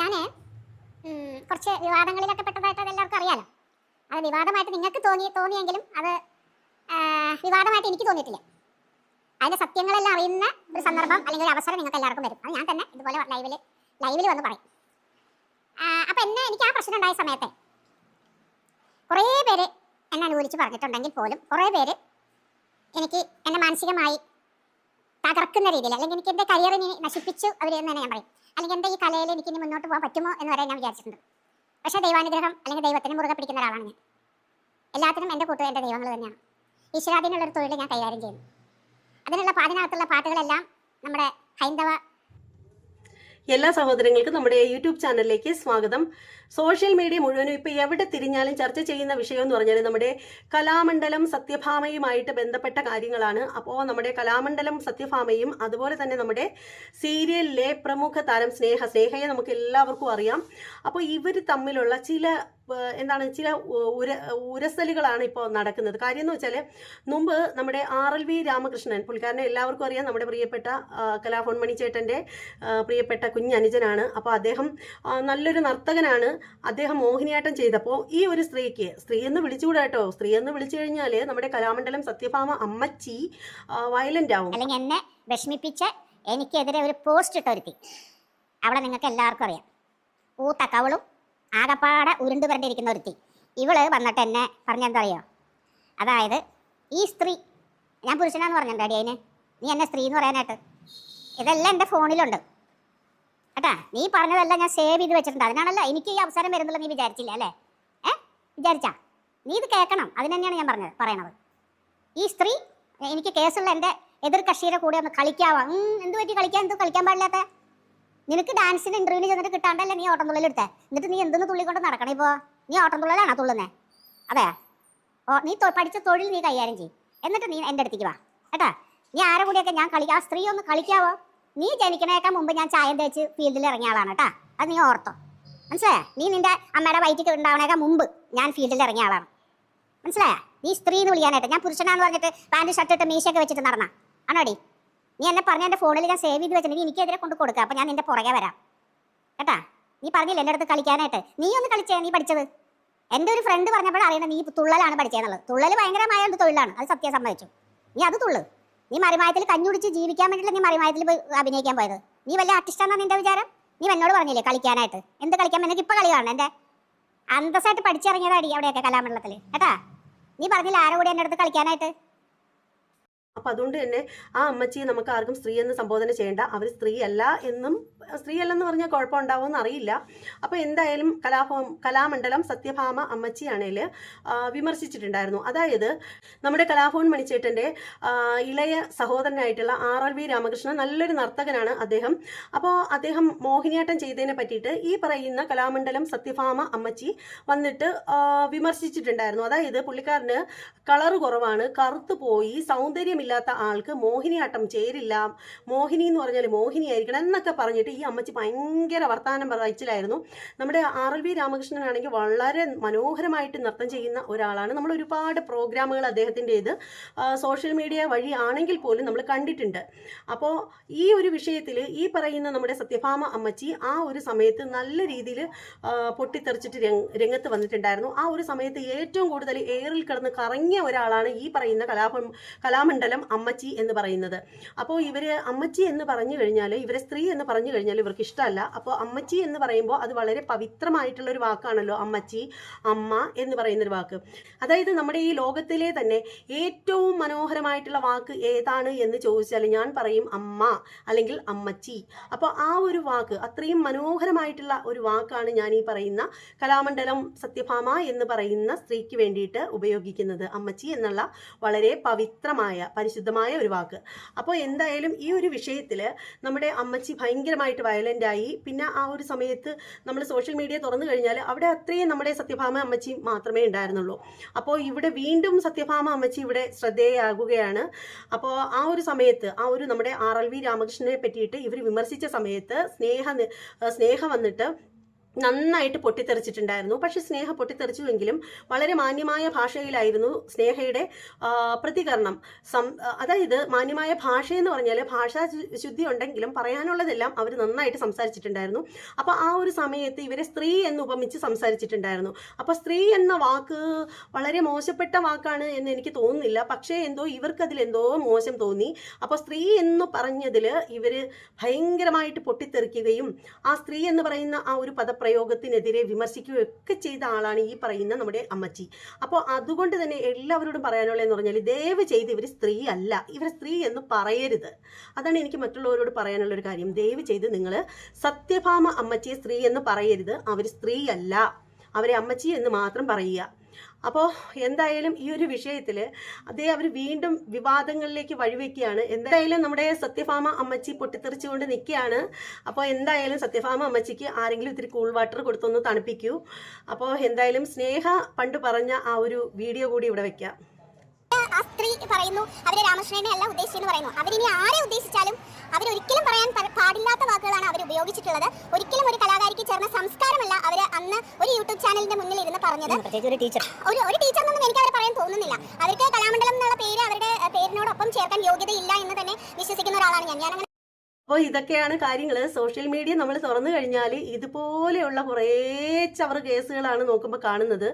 ഞാൻ കുറച്ച് വിവാദങ്ങളിലൊക്കെ പെട്ടതായിട്ട് എല്ലാവർക്കും അറിയാലോ. അത് വിവാദമായിട്ട് നിങ്ങൾക്ക് തോന്നിയെങ്കിലും അത് വിവാദമായിട്ട് എനിക്ക് തോന്നിയിട്ടില്ല. അതിന്റെ സത്യങ്ങളെല്ലാം അറിയുന്ന ഒരു സന്ദർഭം അല്ലെങ്കിൽ ഒരു അവസരം നിങ്ങൾക്ക് എല്ലാവർക്കും വരും. അത് ഞാൻ തന്നെ ഇതുപോലെ ലൈവിൽ വന്ന് പറയും. അപ്പം എനിക്ക് ആ പ്രശ്നം ഉണ്ടായ സമയത്ത് കുറേ പേര് എന്നെ അനുകൂലിച്ച് പറഞ്ഞിട്ടുണ്ടെങ്കിൽ പോലും കുറേ പേര് എനിക്ക് എന്നെ മാനസികമായി തകർക്കുന്ന രീതിയിൽ, അല്ലെങ്കിൽ എനിക്ക് എൻ്റെ കരിയറിനെ നശിപ്പിച്ചു അവരെന്ന് തന്നെ ഞാൻ പറയും. അല്ലെങ്കിൽ എൻ്റെ ഈ കലയിൽ എനിക്ക് ഇനി മുന്നോട്ട് പോകാൻ പറ്റുമോ എന്ന് വരെ ഞാൻ വിചാരിച്ചിട്ടുണ്ട്. പക്ഷേ ദൈവാനുഗ്രഹം അല്ലെങ്കിൽ ദൈവത്തിന് മുറുകെ പിടിക്കുന്ന ഒരാളാണ് ഞാൻ. എല്ലാത്തിനും എൻ്റെ കൂട്ടുകാർ എൻ്റെ ദൈവങ്ങൾ തന്നെയാണ്. ഈശ്വരാധീനമുള്ളൊരു തൊഴിൽ ഞാൻ കൈകാര്യം ചെയ്യുന്നു. അതിനകത്തുള്ള പാട്ടുകളെല്ലാം നമ്മുടെ ഹൈന്ദവ. എല്ലാ സഹോദരങ്ങൾക്കും നമ്മുടെ യൂട്യൂബ് ചാനലിലേക്ക് സ്വാഗതം. സോഷ്യൽ മീഡിയ മുഴുവനും ഇപ്പോൾ എവിടെ തിരിഞ്ഞാലും ചർച്ച ചെയ്യുന്ന വിഷയം എന്ന് പറഞ്ഞാൽ നമ്മുടെ കലാമണ്ഡലം സത്യഭാമയുമായിട്ട് ബന്ധപ്പെട്ട കാര്യങ്ങളാണ്. അപ്പോൾ നമ്മുടെ കലാമണ്ഡലം സത്യഭാമയും അതുപോലെ തന്നെ നമ്മുടെ സീരിയലിലെ പ്രമുഖ താരം സ്നേഹയെ നമുക്ക് എല്ലാവർക്കും അറിയാം. അപ്പോൾ ഇവർ തമ്മിലുള്ള ചില ഉരസലുകളാണ് ഇപ്പോൾ നടക്കുന്നത്. കാര്യം എന്ന് വെച്ചാൽ മുമ്പ് നമ്മുടെ RLV രാമകൃഷ്ണൻ, പുള്ളിക്കാരനെ എല്ലാവർക്കും അറിയാം, നമ്മുടെ പ്രിയപ്പെട്ട കലാഭവൻ മണിച്ചേട്ടൻ്റെ പ്രിയപ്പെട്ട കുഞ്ഞനുജനാണ്. അപ്പോൾ അദ്ദേഹം നല്ലൊരു നർത്തകനാണ്. അദ്ദേഹം മോഹിനിയാട്ടം ചെയ്തപ്പോൾ ഈ ഒരു സ്ത്രീ എന്ന് വിളിച്ചുകൂടാ കേട്ടോ. സ്ത്രീ എന്ന് വിളിച്ചു കഴിഞ്ഞാൽ നമ്മുടെ കലാമണ്ഡലം സത്യഭാമ അമ്മച്ചി വയലന്റ് ആവും. അല്ലെങ്കിൽ എന്നെ വിഷമിപ്പിച്ച് എനിക്കെതിരെ ഒരു പോസ്റ്റ് ഇട്ടൊരുത്തി, അവളെ നിങ്ങൾക്ക് എല്ലാവർക്കും അറിയാം. ഊത്തക്കവളും ആകപ്പാടെ ഉരുണ്ടു വരണ്ടിരിക്കുന്ന ഒരുത്തി. ഇവള് വന്നിട്ട് എന്നെ പറഞ്ഞെന്താ അറിയോ, അതായത് ഈ സ്ത്രീ, ഞാൻ പുരുഷനാന്ന് പറഞ്ഞിട്ടുണ്ടാടി അതിന്, നീ എന്നെ സ്ത്രീ എന്ന് പറയാനായിട്ട്. ഇതെല്ലാം എൻ്റെ ഫോണിലുണ്ട് കേട്ടാ. നീ പറഞ്ഞതെല്ലാം ഞാൻ സേവ് ചെയ്ത് വെച്ചിട്ടുണ്ട്. അതിനാണല്ലോ എനിക്ക് ഈ അവസരം വരുന്നുള്ളത്. നീ വിചാരിച്ചില്ല അല്ലേ? വിചാരിച്ചാ? നീ ഇത് കേൾക്കണം. അതിന് തന്നെയാണ് ഞാൻ പറയണത്. ഈ സ്ത്രീ എനിക്ക് കേസുള്ള എൻ്റെ എതിർ കക്ഷിയുടെ കൂടെ ഒന്ന് കളിക്കാവാ. എന്ത് പറ്റി കളിക്കാൻ പാടില്ലാത്ത? നിനക്ക് ഡാൻസിന് ഇന്റർവ്യൂവിന് ചെന്നിട്ട് കിട്ടാണ്ടല്ലേ നീ ഓട്ടം തുള്ളലെടുത്തേ. എന്നിട്ട് നീ എന്തെന്ന് തുള്ളിക്കൊണ്ട് നടക്കണം? ഇപ്പോൾ നീ ഓട്ടം തുള്ളലാണോ തുള്ളുന്നേ? അതെ. നീ പഠിച്ച തൊഴിൽ നീ കൈകാര്യം ചെയ്യും. എന്നിട്ട് നീ എൻ്റെ അടുത്തേക്ക് വാ കേട്ടാ. നീ ആരെ കൂടിയൊക്കെ ഞാൻ ആ സ്ത്രീ ഒന്ന് കളിക്കാവോ? നീ ജനിക്കണേക്കാൾ മുമ്പ് ഞാൻ ചായം തേച്ച് ഫീൽഡിൽ ഇറങ്ങിയ ആളാണ് കേട്ടാ. അത് നീ ഓർത്തോ. മനസ്സിലായ? നീ നിന്റെ അമ്മയുടെ വയറ്റിക്ക് ഉണ്ടാവണേക്കാൾ മുമ്പ് ഞാൻ ഫീൽഡിൽ ഇറങ്ങിയ ആളാണ്. മനസ്സിലായ? നീ സ്ത്രീ എന്ന് വിളിക്കാനായിട്ട് ഞാൻ പുരുഷനാന്ന് പറഞ്ഞിട്ട് പാൻറ് ഷർട്ട് ഇട്ട് മീശയൊക്കെ വെച്ചിട്ട് നടന്ന ആണോടി? നീ എന്നെ പറഞ്ഞ എൻ്റെ ഫോണിൽ ഞാൻ സേവ് ചെയ്ത് വെച്ചിട്ടുണ്ടെങ്കിൽ എനിക്കെതിരെ കൊണ്ട് കൊടുക്കുക. അപ്പം ഞാൻ നിന്റെ പുറകെ വരാം കേട്ടാ. നീ പറഞ്ഞില്ല എൻ്റെ അടുത്ത് കളിക്കാനായിട്ട്. നീ ഒന്ന് കളിച്ചേ. നീ പഠിച്ചത് എൻ്റെ ഒരു ഫ്രണ്ട് പറഞ്ഞപ്പോഴാണ് അറിയണം നീ തുള്ളലാണ് പഠിച്ചതെന്നുള്ളത്. തുള്ളൽ ഭയങ്കരമായ ഒരു തൊഴിലാണ്, അത് സത്യം സമ്മതിച്ചു. നീ അത് തുള്ളു. നീ മറിമായത്തിൽ കഞ്ഞുടിച്ച് ജീവിക്കാൻ വേണ്ടിയിട്ട് നീ മറിമായത്തിൽ പോയി അഭിനയിക്കാൻ പോയത്. നീ വലിയ ആർട്ടിസ്റ്റാണെന്നാണ് നിന്റെ വിചാരം? നീ എന്നോട് പറഞ്ഞില്ലേ കളിക്കാനായിട്ട്? എന്ത് കളിക്കാൻ? എനിക്ക് ഇപ്പോൾ കളി കാണണം. എൻ്റെ അന്തസ്സായിട്ട് പഠിച്ചിറങ്ങിയതാടി അവിടെയൊക്കെ കലാമണ്ഡലത്തിൽ കേട്ടാ. നീ പറഞ്ഞില്ല ആരോ കൂടി എൻ്റെ അടുത്ത് കളിക്കാനായിട്ട്. അപ്പം അതുകൊണ്ട് തന്നെ ആ അമ്മച്ചിയെ നമുക്ക് ആർക്കും സ്ത്രീ എന്ന് സംബോധന ചെയ്യേണ്ട. അവർ സ്ത്രീയല്ലെന്ന് പറഞ്ഞാൽ കുഴപ്പമുണ്ടാവുമെന്ന് അറിയില്ല. അപ്പോൾ എന്തായാലും കലാമണ്ഡലം സത്യഭാമ അമ്മച്ചിയാണേൽ വിമർശിച്ചിട്ടുണ്ടായിരുന്നു. അതായത് നമ്മുടെ കലാഭവൻ മണിച്ചേട്ടൻ്റെ ഇളയ സഹോദരനായിട്ടുള്ള RLV രാമകൃഷ്ണൻ നല്ലൊരു നർത്തകനാണ് അദ്ദേഹം. അപ്പോൾ അദ്ദേഹം മോഹിനിയാട്ടം ചെയ്തതിനെ പറ്റിയിട്ട് ഈ പറയുന്ന കലാമണ്ഡലം സത്യഭാമ അമ്മച്ചി വന്നിട്ട് വിമർശിച്ചിട്ടുണ്ടായിരുന്നു. അതായത് പുള്ളിക്കാരന് കളറ് കുറവാണ്, കറുത്തു പോയി, സൗന്ദര്യമില്ലാത്ത ആൾക്ക് മോഹിനിയാട്ടം ചേരില്ല, മോഹിനി എന്ന് പറഞ്ഞാൽ മോഹിനിയായിരിക്കണം എന്നൊക്കെ പറഞ്ഞിട്ട് ഈ അമ്മച്ചി ഭയങ്കര വർത്തമാനം പറച്ചിലായിരുന്നു. നമ്മുടെ RLV രാമകൃഷ്ണനാണെങ്കിൽ വളരെ മനോഹരമായിട്ട് നൃത്തം ചെയ്യുന്ന ഒരാളാണ്. നമ്മൾ ഒരുപാട് പ്രോഗ്രാമുകൾ അദ്ദേഹത്തിൻ്റേത് സോഷ്യൽ മീഡിയ വഴി ആണെങ്കിൽ പോലും നമ്മൾ കണ്ടിട്ടുണ്ട്. അപ്പോൾ ഈ ഒരു വിഷയത്തിൽ ഈ പറയുന്ന നമ്മുടെ സത്യഭാമ അമ്മച്ചി ആ ഒരു സമയത്ത് നല്ല രീതിയിൽ പൊട്ടിത്തെറിച്ചിട്ട് രംഗത്ത് വന്നിട്ടുണ്ടായിരുന്നു. ആ ഒരു സമയത്ത് ഏറ്റവും കൂടുതൽ എയറിൽ കിടന്ന് കറങ്ങിയ ഒരാളാണ് ഈ പറയുന്ന കലാമണ്ഡലം അമ്മച്ചി എന്ന് പറയുന്നത്. അപ്പോൾ ഇവര് അമ്മച്ചി എന്ന് പറഞ്ഞു കഴിഞ്ഞാൽ, ഇവരെ സ്ത്രീ എന്ന് പറഞ്ഞു കഴിഞ്ഞാൽ ഇവർക്ക് ഇഷ്ടമല്ല. അപ്പോൾ അമ്മച്ചി എന്ന് പറയുമ്പോൾ അത് വളരെ പവിത്രമായിട്ടുള്ള ഒരു വാക്കാണല്ലോ അമ്മച്ചി, അമ്മ എന്ന് പറയുന്നൊരു വാക്ക്. അതായത് നമ്മുടെ ഈ ലോകത്തിലെ തന്നെ ഏറ്റവും മനോഹരമായിട്ടുള്ള വാക്ക് ഏതാണ് എന്ന് ചോദിച്ചാൽ ഞാൻ പറയും അമ്മ അല്ലെങ്കിൽ അമ്മച്ചി. അപ്പോൾ ആ ഒരു വാക്ക് അത്രയും മനോഹരമായിട്ടുള്ള ഒരു വാക്കാണ് ഞാൻ ഈ പറയുന്ന കലാമണ്ഡലം സത്യഭാമ എന്ന് പറയുന്ന സ്ത്രീക്ക് വേണ്ടിയിട്ട് ഉപയോഗിക്കുന്നത്. അമ്മച്ചി എന്നുള്ള വളരെ പവിത്രമായ പരിശുദ്ധമായ ഒരു വാക്ക്. അപ്പോൾ എന്തായാലും ഈ ഒരു വിഷയത്തിൽ നമ്മുടെ അമ്മച്ചി ഭയങ്കരമായിട്ട് വയലൻ്റായി. പിന്നെ ആ ഒരു സമയത്ത് നമ്മൾ സോഷ്യൽ മീഡിയ തുറന്നു കഴിഞ്ഞാൽ അവിടെ അത്രയും നമ്മുടെ സത്യഭാമ അമ്മച്ചി മാത്രമേ ഉണ്ടായിരുന്നുള്ളൂ. അപ്പോൾ ഇവിടെ വീണ്ടും സത്യഭാമ അമ്മച്ചി ഇവിടെ ശ്രദ്ധേയയാകുകയാണ്. അപ്പോൾ ആ ഒരു സമയത്ത് നമ്മുടെ RLV രാമകൃഷ്ണനെ പറ്റിയിട്ട് ഇവർ വിമർശിച്ച സമയത്ത് സ്നേഹ വന്നിട്ട് നന്നായിട്ട് പൊട്ടിത്തെറിച്ചിട്ടുണ്ടായിരുന്നു. പക്ഷെ സ്നേഹ പൊട്ടിത്തെറിച്ചുവെങ്കിലും വളരെ മാന്യമായ ഭാഷയിലായിരുന്നു സ്നേഹയുടെ പ്രതികരണം. അതായത് മാന്യമായ ഭാഷയെന്ന് പറഞ്ഞാൽ ഭാഷാ ശുദ്ധി ഉണ്ടെങ്കിലും പറയാനുള്ളതെല്ലാം അവർ നന്നായിട്ട് സംസാരിച്ചിട്ടുണ്ടായിരുന്നു. അപ്പോൾ ആ ഒരു സമയത്ത് ഇവരെ സ്ത്രീ എന്ന് ഉപമിച്ച് സംസാരിച്ചിട്ടുണ്ടായിരുന്നു. അപ്പോൾ സ്ത്രീ എന്ന വാക്ക് വളരെ മോശപ്പെട്ട വാക്കാണ് എന്ന് എനിക്ക് തോന്നുന്നില്ല. പക്ഷേ എന്തോ ഇവർക്കതിലെന്തോ മോശം തോന്നി. അപ്പോൾ സ്ത്രീ എന്ന് പറഞ്ഞതിൽ ഇവർ ഭയങ്കരമായിട്ട് പൊട്ടിത്തെറിക്കുകയും ആ സ്ത്രീ എന്ന് പറയുന്ന ആ ഒരു പ്രയോഗത്തിനെതിരെ വിമർശിക്കുകയൊക്കെ ചെയ്ത ആളാണ് ഈ പറയുന്ന നമ്മുടെ അമ്മച്ചി. അപ്പോൾ അതുകൊണ്ട് തന്നെ എല്ലാവരോടും പറയാനുള്ളതെന്ന് പറഞ്ഞാൽ ദയവ് ചെയ്ത് ഇവർ സ്ത്രീ അല്ല, ഇവർ സ്ത്രീ എന്ന് പറയരുത്. അതാണ് എനിക്ക് മറ്റുള്ളവരോട് പറയാനുള്ളൊരു കാര്യം. ദയവ് ചെയ്ത് നിങ്ങൾ സത്യഭാമ അമ്മച്ചിയെ സ്ത്രീ എന്ന് പറയരുത്. അവർ സ്ത്രീ അല്ല, അവരെ അമ്മച്ചി എന്ന് മാത്രം പറയുക. അപ്പോൾ എന്തായാലും ഈ ഒരു വിഷയത്തിൽ അവർ വീണ്ടും വിവാദങ്ങളിലേക്ക് വഴിവെക്കുകയാണ്. എന്തായാലും നമ്മുടെ സത്യഭാമ അമ്മച്ചി പൊട്ടിത്തെറിച്ചുകൊണ്ട് നിൽക്കുകയാണ്. അപ്പോൾ എന്തായാലും സത്യഭാമ അമ്മച്ചിക്ക് ആരെങ്കിലും ഇത്തിരി കൂൾ വാട്ടർ കൊടുത്തൊന്ന് തണുപ്പിക്കൂ. അപ്പോൾ എന്തായാലും സ്നേഹ പണ്ട് പറഞ്ഞ ആ ഒരു വീഡിയോ കൂടി ഇവിടെ വെക്കാം. ആ സ്ത്രീ പറയുന്നു അവരെ രാമകൃഷ്ണനെ അല്ല ഉദ്ദേശിച്ചെന്ന് പറയുന്നു. അവരിനി ആരെ ഉദ്ദേശിച്ചാലും അവരൊരിക്കലും പറയാൻ പാടില്ലാത്ത വാക്കുകളാണ് അവർ ഉപയോഗിച്ചിട്ടുള്ളത്. ഒരിക്കലും ഒരു കലാകാരിക്ക് ചേർന്ന സംസ്കാരമല്ല അവർ അന്ന് ഒരു യൂട്യൂബ് ചാനലിന്റെ മുന്നിൽ ഇരുന്ന് പറഞ്ഞത്. ഒരു ടീച്ചർ എന്നൊന്നും എനിക്ക് അവരെ പറയാൻ തോന്നുന്നില്ല. അവർക്ക് കലാമണ്ഡലം എന്നുള്ള പേര് അവരുടെ പേരിനോടൊപ്പം ചേർക്കാൻ യോഗ്യതയില്ല എന്ന് തന്നെ വിശ്വസിക്കുന്ന ഒരാളാണ് ഞാൻ. അപ്പോൾ ഇതൊക്കെയാണ് കാര്യങ്ങൾ. സോഷ്യൽ മീഡിയ നമ്മൾ തുറന്നു കഴിഞ്ഞാൽ ഇതുപോലെയുള്ള കുറേ ചവറ് കേസുകളാണ് നോക്കുമ്പോൾ കാണുന്നത്.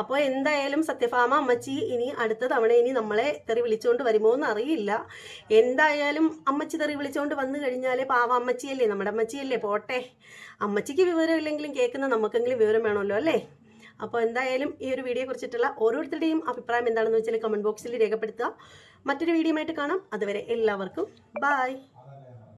അപ്പോൾ എന്തായാലും സത്യഭാമ അമ്മച്ചി ഇനി അടുത്ത തവണ ഇനി നമ്മളെ തെറി വിളിച്ചുകൊണ്ട് വരുമോ എന്ന് അറിയില്ല. എന്തായാലും അമ്മച്ചി തെറി വിളിച്ചുകൊണ്ട് വന്നു കഴിഞ്ഞാൽ പാവ അമ്മച്ചിയല്ലേ, നമ്മുടെ അമ്മച്ചിയല്ലേ, പോട്ടെ. അമ്മച്ചിക്ക് വിവരമില്ലെങ്കിലും കേൾക്കുന്ന നമുക്കെങ്കിലും വിവരം വേണമല്ലോ അല്ലേ. അപ്പോൾ എന്തായാലും ഈ ഒരു വീഡിയോയെ കുറിച്ചിട്ടുള്ള ഓരോരുത്തരുടെയും അഭിപ്രായം എന്താണെന്ന് വെച്ചാൽ കമൻറ്റ് ബോക്സിൽ രേഖപ്പെടുത്തുക. മറ്റൊരു വീഡിയോ ആയിട്ട് കാണാം. അതുവരെ എല്ലാവർക്കും ബൈ.